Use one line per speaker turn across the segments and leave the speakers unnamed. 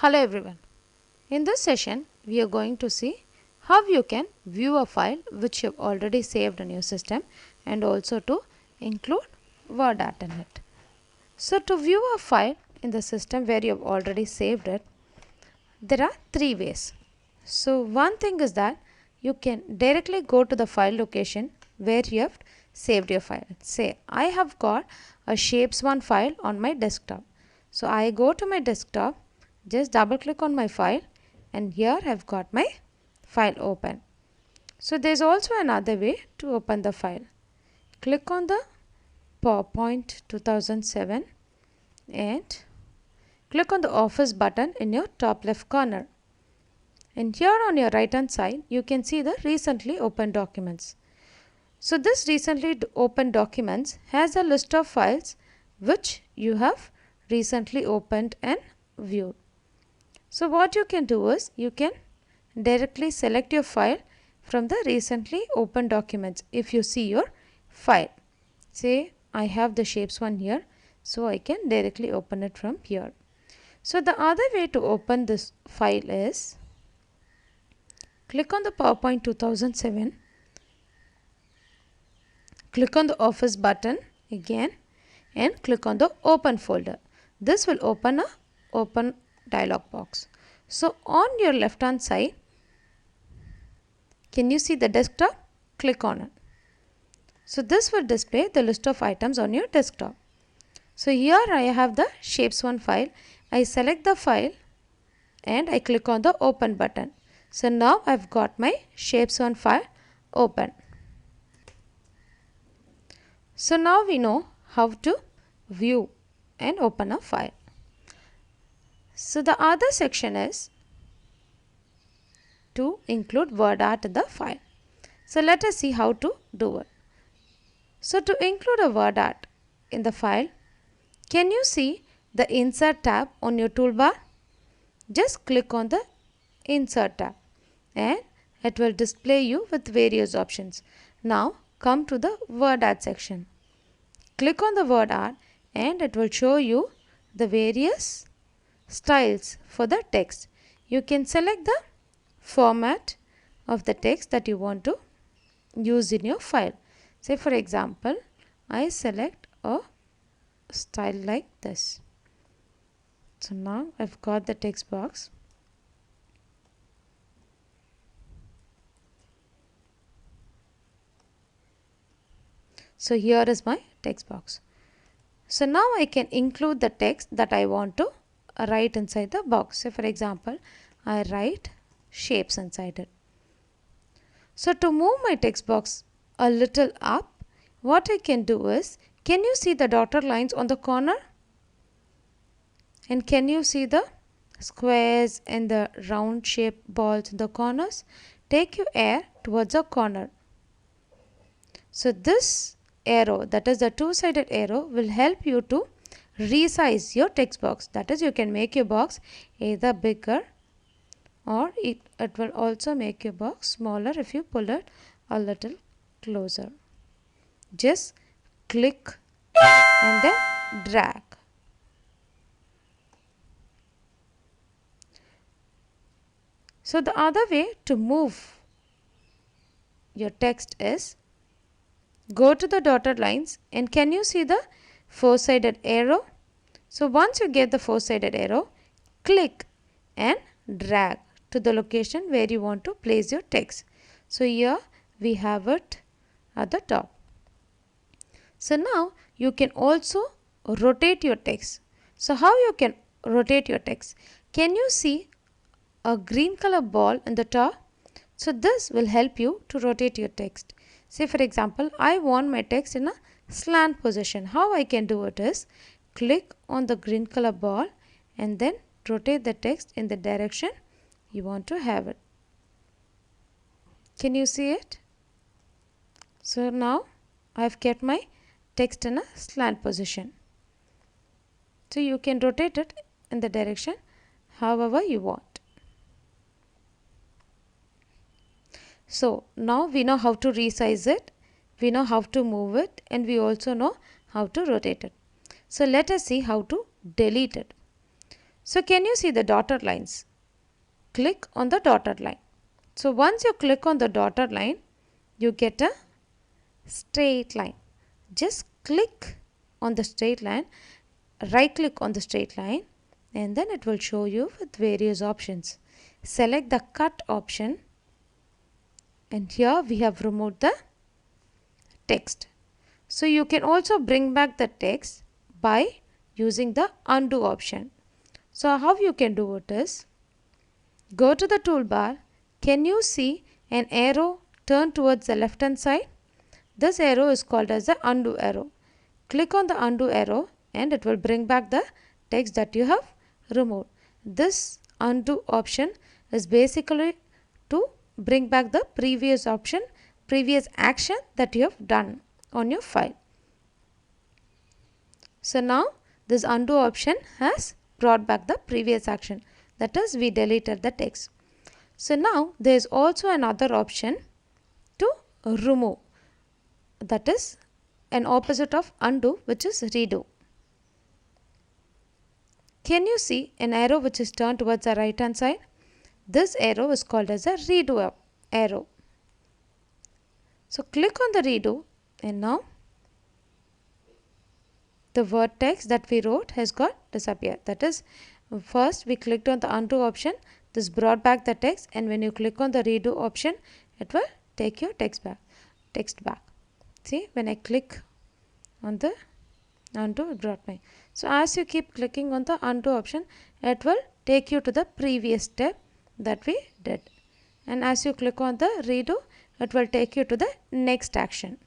Hello everyone. In this session, we are going to see how you can view a file which you have already saved in your system and also to include wordart in it. So to view a file in the system where you have already saved it, there are three ways. So one thing is that you can directly go to the file location where you have saved your file. Say I have got a shapes1 file on my desktop. So I go to my desktop, just double click on my file, and here I've got my file open. So there's also another way to open the file. Click on the PowerPoint 2007 and click on the Office button in your top left corner. And here on your right hand side, you can see the recently opened documents. So this recently opened documents has a list of files which you have recently opened and viewed. So what you can do is you can directly select your file from the recently opened documents if you see your file. Say I have the shapes one here, so I can directly open it from here. So the other way to open this file is click on the PowerPoint 2007, click on the Office button again and click on the Open folder. This will open a Open dialog box. So on your left hand side, can you see the desktop? Click on it. So this will display the list of items on your desktop. So here I have the shapes1 file. I select the file and I click on the Open button. So now I've got my shapes1 file open. So now we know how to view and open a file. So the other section is to include wordart in the file. So let us see how to do it. So to include a wordart in the file, can you see the Insert tab on your toolbar? Just click on the Insert tab and it will display you with various options. Now come to the wordart section. Click on the wordart and it will show you the various styles for the text. You can select the format of the text that you want to use in your file. Say for example, I select a style like this. So now I've got the text box. So here is my text box. So now I can include the text that I want to write inside the box. So for example, I write shapes inside it. So to move my text box a little up, what I can do is, can you see the dotted lines on the corner? And can you see the squares and the round shaped balls in the corners? Take your arrow towards the corner. So this arrow, that is the two-sided arrow, will help you to resize your text box. That is, you can make your box either bigger or it will also make your box smaller if you pull it a little closer. Just click and then drag. So the other way to move your text is go to the dotted lines and can you see the four-sided arrow? So once you get the four-sided arrow, click and drag to the location where you want to place your text. So here we have it at the top. So now you can also rotate your text. So how you can rotate your text? Can you see a green color ball in the top? So this will help you to rotate your text. Say for example, I want my text in a slant position. How I can do it is click on the green color ball and then rotate the text in the direction you want to have it. Can you see it? So now I've kept my text in a slant position. So you can rotate it in the direction however you want. So now we know how to resize it, we know how to move it, and we also know how to rotate it. So let us see how to delete it. So can you see the dotted lines? Click on the dotted line. So once you click on the dotted line, you get a straight line. Just click on the straight line, right click on the straight line, and then it will show you with various options. Select the cut option, and here we have removed the text. So you can also bring back the text by using the undo option. So how you can do it is, go to the toolbar. Can you see an arrow turn towards the left hand side? This arrow is called as the undo arrow. Click on the undo arrow and it will bring back the text that you have removed. This undo option is basically to bring back the previous action that you have done on your file. So now this undo option has brought back the previous action, that is, we deleted the text. So now there is also another option to remove, that is an opposite of undo, which is redo. Can you see an arrow which is turned towards the right hand side? This arrow is called as a redo arrow. So click on the redo, and now the word text that we wrote has got disappeared. That is, first we clicked on the undo option, this brought back the text, and when you click on the redo option, it will take your text back. See, when I click on the undo, it brought me. So as you keep clicking on the undo option, it will take you to the previous step that we did, and as you click on the redo, it will take you to the next action.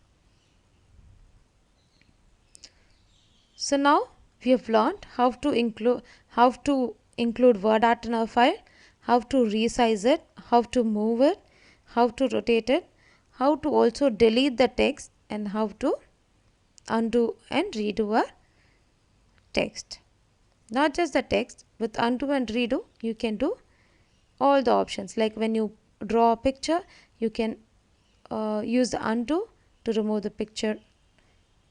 So now we have learned how to include word art in our file, how to resize it, how to move it, how to rotate it, how to also delete the text, and how to undo and redo our text. Not just the text, with undo and redo you can do all the options. Like when you draw a picture, you can use the undo to remove the picture,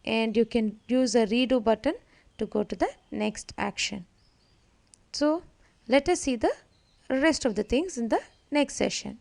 and you can use the redo button to go to the next action. So let us see the rest of the things in the next session.